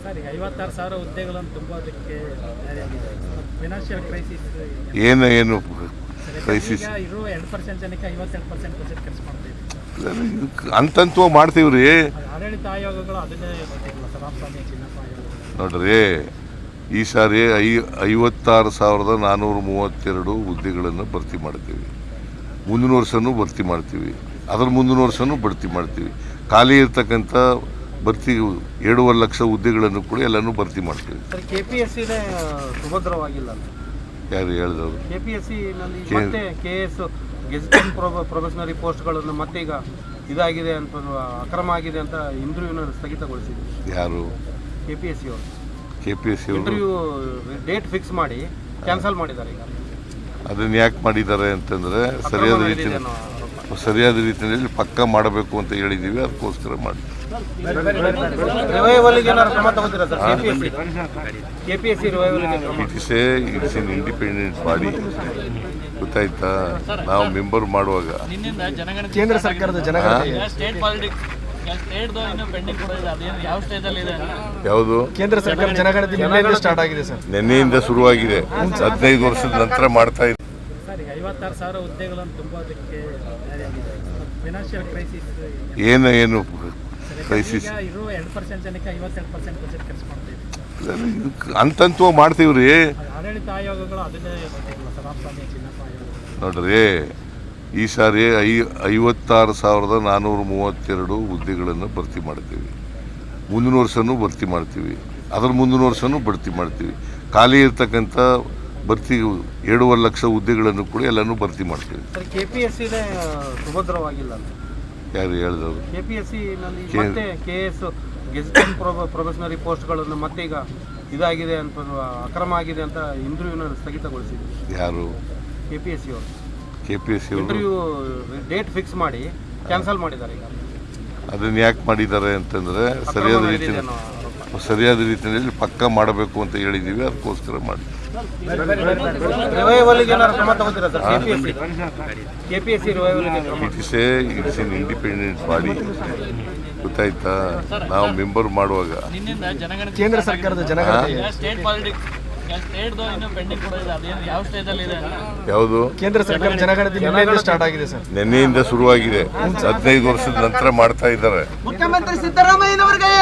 Sir, 56,000 ಹುದ್ದೆಗಳನ್ನು ತುಂಬೋದಕ್ಕೆ financial crisis ಏನು crisis ಇರೋ 2% ಜನಕ್ಕೆ 52% ಬಜೆಟ್ ಖರ್ಚು ಮಾಡ್ತೀವಿ. ಅಂತಂತೂ ಮಾಡ್ತೀವಿ ರೀ. ಆಡಳಿತ ಆಯೋಗಗಳು ಅದನ್ನೇ ಗೊತ್ತಿಲ್ಲ ಸರ್. ರಾಮಸ್ವಾಮಿ ಚಿನ್ನಪ್ಪ ಆಯೋಗ ನೋಡ್ರಿ, ಈ ಸಾರಿ 56,432 ಹುದ್ದೆಗಳನ್ನು ಭರ್ತಿ ಮಾಡ್ತೀವಿ. ಮುಂದಿನ ವರ್ಷನೂ ಭರ್ತಿ ಮಾಡ್ತೀವಿ. ಅದ್ರ ಮುಂದಿನ ವರ್ಷನೂ ಭರ್ತಿ ಮಾಡ್ತೀವಿ. ಖಾಲಿ ಇರ್ತಕ್ಕಂಥ ಭರ್ತಿ 7.5 ಲಕ್ಷ ಹುದ್ದೆಗಳನ್ನು ಕೂಡ ಎಲ್ಲನೂ ಭರ್ತಿ ಮಾಡ್ತೀವಿ. ಸರ್, ಕೆಪಿಎಸ್ಸಿನೇ ಸುಭದ್ರವಾಗಿಲ್ಲ. ಯಾರು ಹೇಳಿದವರು? ಕೆಪಿಎಸ್ಸಿನಲ್ಲಿ ಮತ್ತೆ ಕೆಎಸ್ ಗೆಜೆಟೆಡ್ ಪ್ರೊಬೆಷನರಿ ಪೋಸ್ಟ್ಗಳನ್ನು ಮತ್ತೆ ಈಗ ಇದಾಗಿದೆ ಅಂತ, ಅಕ್ರಮ ಆಗಿದೆ ಅಂತ ಇಂಟರ್ವ್ಯೂನ ಸ್ಥಗಿತಗೊಳಿಸಿದ್ರು. ಯಾರು? ಕೆಪಿಎಸ್ಸಿ ಅವರು. ಕೆಪಿಎಸ್ಸಿ ಅವರು ಇಂಟರ್ವ್ಯೂ ಡೇಟ್ ಫಿಕ್ಸ್ ಮಾಡಿ ಕ್ಯಾನ್ಸಲ್ ಮಾಡಿದ್ದಾರೆ. ಈಗ ಅದನ್ನು ಯಾಕೆ ಮಾಡಿದ್ದಾರೆ ಅಂತಂದರೆ ಸರಿಯಾದ ರೀತಿಯಲ್ಲಿ ಪಕ್ಕ ಮಾಡಬೇಕು ಅಂತ ಹೇಳಿದ್ದೀವಿ. ಅದಕ್ಕೋಸ್ಕರ ಮಾಡಿ ಇಟ್ಸ್ ಎನ್ ಇಂಡಿಪೆಂಡೆಂಟ್ ಬಾಡಿ. ಗೊತ್ತಾಯ್ತಾ? ನಾವು ಮೆಂಬರ್ ಮಾಡುವಾಗ ಕೇಂದ್ರ ಸರ್ಕಾರದ ಯಾವುದು ಕೇಂದ್ರ ಸರ್ಕಾರ ಜನಗಣತಿ ನಿನ್ನೆಯಿಂದ ಸ್ಟಾರ್ಟ್ ಆಗಿದೆ ಸರ್. ನಿನ್ನೆಯಿಂದ ಶುರುವಾಗಿದೆ. 15 ವರ್ಷದ ನಂತರ ಮಾಡ್ತಾ ಇದೆ. ಸರ್, 56,000 ಹುದ್ದೆಗಳನ್ನು ತುಂಬೋದಕ್ಕೆ ಫೈನಾನ್ಷಿಯಲ್ ಕ್ರೈಸಿಸ್ ಏನು ಕ್ರೈಸಿಸ್ ಇರೋ 2% ಜನಕ್ಕೆ 52% ಬಜೆಟ್ ಖರ್ಚು ಮಾಡ್ತೀವಿ. ಅಂತಂತೂ ಮಾಡ್ತೀವಿ ರೀ. ಆಡಳಿತ ಆಯೋಗಗಳು ಅದನ್ನೇ ಗೊತ್ತಿಲ್ಲ ಸರ್. ರಾಮಸ್ವಾಮಿ ಚಿನ್ನಪ್ಪ ಆಯೋಗ ನೋಡ್ರಿ, ಈ ಸಾರಿ 56,432 ಹುದ್ದೆಗಳನ್ನು ಭರ್ತಿ ಮಾಡ್ತೀವಿ. ಮುಂದಿನ ವರ್ಷನೂ ಭರ್ತಿ ಮಾಡ್ತೀವಿ. ಅದ್ರ ಮುಂದಿನ ವರ್ಷನೂ ಭರ್ತಿ ಮಾಡ್ತೀವಿ. ಖಾಲಿ ಇರ್ತಕ್ಕಂಥ ಭರ್ತಿ 7.5 ಲಕ್ಷ ಹುದ್ದೆಗಳನ್ನು ಕೂಡ ಎಲ್ಲನೂ ಭರ್ತಿ ಮಾಡ್ತೀವಿ. ಸರ್, ಕೆಪಿಎಸ್ಸಿನೇ ಸುಭದ್ರವಾಗಿಲ್ಲ. ಯಾರು ಹೇಳಿದವರು? ಕೆಪಿಎಸ್ಸಿನಲ್ಲಿ ಮತ್ತೆ ಕೆಎಸ್ ಗೆಜೆಟೆಡ್ ಪ್ರೊಬೆಷನರಿ ಪೋಸ್ಟ್ಗಳನ್ನು ಮತ್ತೆ ಈಗ ಇದಾಗಿದೆ ಅಂತ, ಅಕ್ರಮ ಆಗಿದೆ ಅಂತ ಇಂಟರ್ವ್ಯೂನ ಸ್ಥಗಿತಗೊಳಿಸಿದ್ರು. ಯಾರು? ಕೆಪಿಎಸ್ಸಿ ಅವರು. ಕೆಪಿಎಸ್ಸಿ ಅವರು ಇಂಟರ್ವ್ಯೂ ಡೇಟ್ ಫಿಕ್ಸ್ ಮಾಡಿ ಕ್ಯಾನ್ಸಲ್ ಮಾಡಿದ್ದಾರೆ. ಈಗ ಅದನ್ನು ಯಾಕೆ ಮಾಡಿದ್ದಾರೆ ಅಂತಂದರೆ ಸರಿಯಾದ ರೀತಿಯಲ್ಲಿ ಪಕ್ಕ ಮಾಡಬೇಕು ಅಂತ ಹೇಳಿದ್ದೀವಿ. ಅದಕ್ಕೋಸ್ಕರ ಮಾಡಿ ಇಟ್ಸ್ ಎನ್ ಇಂಡಿಪೆಂಡೆಂಟ್ ಬಾಡಿ. ಗೊತ್ತಾಯ್ತಾ? ನಾವು ಮೆಂಬರ್ ಮಾಡುವಾಗ ಕೇಂದ್ರ ಸರ್ಕಾರದ ಯಾವುದು ಕೇಂದ್ರ ಸರ್ಕಾರ ಜನಗಣತಿ ನಿನ್ನೆಯಿಂದ ಸ್ಟಾರ್ಟ್ ಆಗಿದೆ ಸರ್. ನಿನ್ನೆಯಿಂದ ಶುರುವಾಗಿದೆ. 15 ವರ್ಷದ ನಂತರ ಮಾಡ್ತಾ ಇದ್ದಾರೆ. ಮುಖ್ಯಮಂತ್ರಿ ಸಿದ್ದರಾಮಯ್ಯನವರಿಗೆ